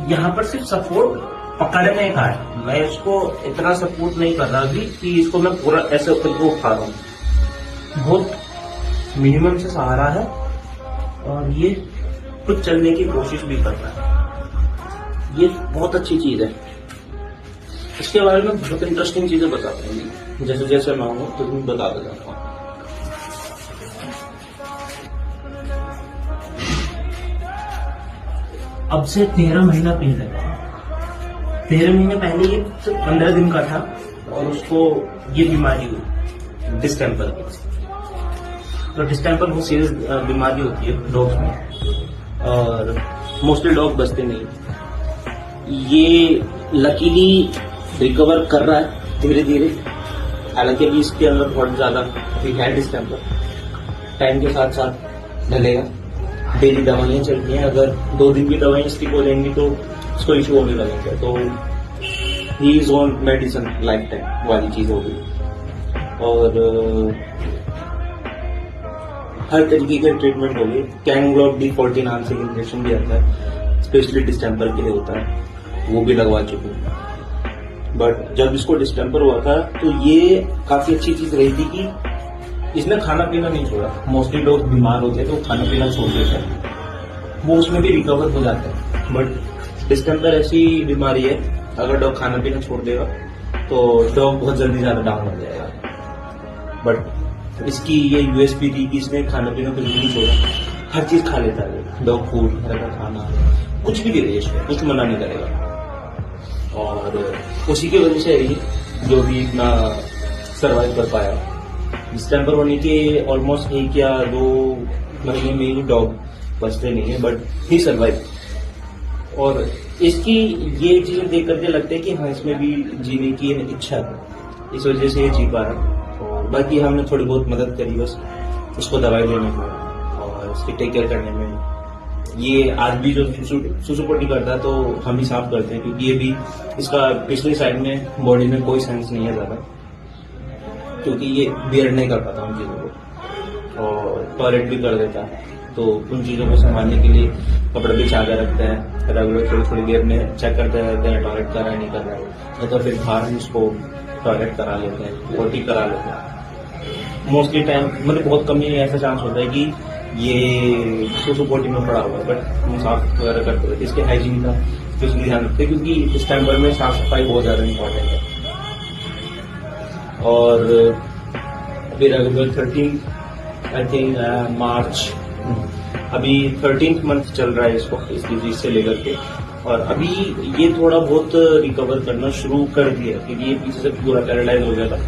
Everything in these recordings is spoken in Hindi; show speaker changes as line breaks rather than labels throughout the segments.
यहाँ पर सिर्फ सपोर्ट पकड़ने का है, मैं इसको इतना सपोर्ट नहीं कर रहा अभी कि इसको मैं पूरा ऐसे ऊपर को उठा रहा हूँ। बहुत मिनिमम से सहारा है और ये कुछ चलने की कोशिश भी कर रहा है। ये बहुत अच्छी चीज है। इसके बारे में बहुत इंटरेस्टिंग चीजें बताता हूँ, जैसे जैसे मैं हूँ तो तुम्हें बताता जाता हूँ। अब से 13 महीना पहले, 13 महीने पहले ये सिर्फ 15 दिन का था और उसको ये बीमारी हुई डिस्टेम्पर की। तो डिस्टेम्पर बहुत सीरियस बीमारी होती है डॉग्स में और मोस्टली डॉग बचते नहीं। ये लकीली रिकवर कर रहा है धीरे धीरे, हालांकि अभी इसके अंदर बहुत ज्यादा अभी है डिस्टेम्पर, टाइम के साथ साथ ढलेगा। डेली दवाइयाँ चल रही हैं, अगर 2 दिन की दवाइयाँ स्टिक हो जाएंगी तो उसको इशू होने लगेगा। तो he is on medicine life time वाली चीज हो गई। और हर तरीके के ट्रीटमेंट हो गए। कैंगलॉग D40 नाम से इंजेक्शन भी आता है, स्पेशली डिस्टेम्पर के लिए होता है, वो भी लगवा चुके हैं। बट जब इसको डिस्टेम्पर हुआ था तो ये काफी अच्छी चीज रही थी कि इसने खाना पीना नहीं छोड़ा। मोस्टली लोग बीमार होते हैं तो खाना पीना छोड़ देते हैं, वो उसमें भी रिकवर हो जाता है। बट डिस्टेम्पर ऐसी बीमारी है, अगर डॉग खाना पीना छोड़ देगा तो डॉग बहुत जल्दी ज्यादा डाउन हो जाएगा। बट इसकी ये यूएसपी थी कि इसने खाना पीना कुछ भी नहीं छोड़ा, हर चीज खा लेता है। डॉग फूड, घर का खाना, कुछ भी दे दे इसको, कुछ मना नहीं करेगा। और उसी की वजह से ही जो भी इतना सर्वाइव कर पाया। डिस्टेम्पर होने के ऑलमोस्ट 1 या 2 महीने में ही डॉग बचते नहीं है, बट ही सर्वाइव। और इसकी ये चीजें देख करके लगता है कि हाँ, इसमें भी जीने की इच्छा है, इस वजह से ये जी पा रहा है। और बाकी हमने थोड़ी बहुत मदद करी बस उसको दवाई देने में और उसकी टेक केयर करने में। ये आज भी जो सुसुपोटी करता है तो हम ही साफ करते हैं, क्योंकि ये भी इसका पिछली साइड में बॉडी में कोई सेंस नहीं है ज्यादा, क्योंकि ये बियर्ड नहीं कर पाता उन चीजों को और टॉयलेट भी कर देता है। तो उन चीजों को संभालने के लिए कपड़े बिछा कर रखते हैं, रेगुलर थोड़ी देर में चेक करते रहते हैं टॉयलेट कर रहा है नहीं कर रहा है, या तो फिर बाहर हम उसको टॉयलेट करा लेते हैं, पोटी करा लेते हैं। मोस्टली टाइम मतलब बहुत कम ही ऐसा चांस होता है कि ये सुसुपोटी में पड़ा हुआ है, बट हम साफ वगैरह करते रहते। इसके हाइजीन का स्पेशली ध्यान रखते हैं, क्योंकि इस टाइम पर में साफ सफाई बहुत ज्यादा इंपॉर्टेंट है। और अभी रेगुलर 13 आई थिंक मार्च, अभी 13th मंथ चल रहा है इसको, इस डिजीज से लेकर के। और अभी ये थोड़ा बहुत रिकवर करना शुरू कर दिया, क्योंकि ये पीछे से पूरा पैरालाइज हो गया था,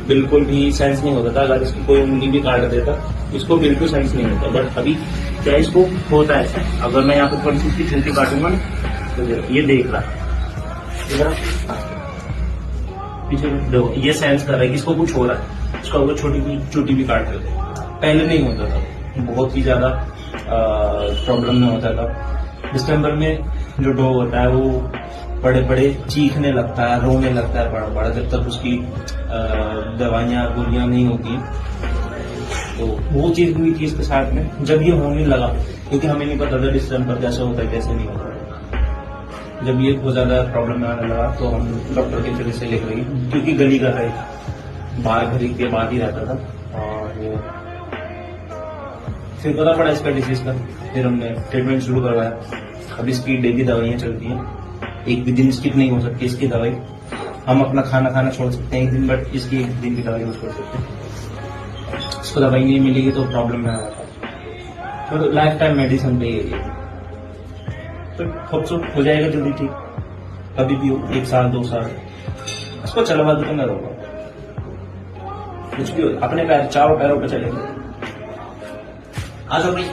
बिल्कुल भी सेंस नहीं होता था। अगर इसकी कोई उंगली भी काट देता इसको बिल्कुल सेंस नहीं होता। बट अभी क्या इसको होता है, अगर मैं यहाँ पे थोड़ी सी इसकी चुनती काटूंगा तो ये देख रहा है, पीछे देखो, ये सेंस कर रहा है कि इसको कुछ हो रहा है। इसको अगर छोटी चोटी भी काट देते, पहले नहीं होता था, बहुत ही ज्यादा प्रॉब्लम में होता था। डिस्टेम्बर में जो डॉग होता है वो बड़े बड़े चीखने लगता है, रोने लगता है बड़ा बड़ा, जब तक उसकी दवाइयाँ गोलियां नहीं होती। तो वो चीज हुई थी इसके साथ में जब ये होने लगा, क्योंकि हमें नहीं पता था डिस्टेम्पर कैसे होता है कैसे नहीं होता। जब ये बहुत ज्यादा प्रॉब्लम में आने लगा तो हम डॉक्टर के फिर से लेकर गए, क्योंकि गली का है, बाहर घर के बाद ही रहता था। और फिर पता पड़ा इसका डिसीज का, फिर हमने ट्रीटमेंट शुरू करवाया। अब इसकी डेली दवाइयाँ चलती हैं, एक भी दिन स्किप नहीं हो सकती इसकी दवाई। हम अपना खाना खाना छोड़ सकते हैं एक दिन, बट इसकी एक दिन की दवाई नहीं छोड़ सकते। इसको दवाई नहीं मिलेगी तो प्रॉब्लम में आ जाता है, तो लाइफ टाइम मेडिसिन पे ही तो हो जाएगा जल्दी ठीक, कभी भी हो, 1 साल 2 साल इसको चलवा दो तो मैं रहूंगा, कुछ भी हो, अपने पैर चारों पैरों पे चलेगा। आ जाओ भाई।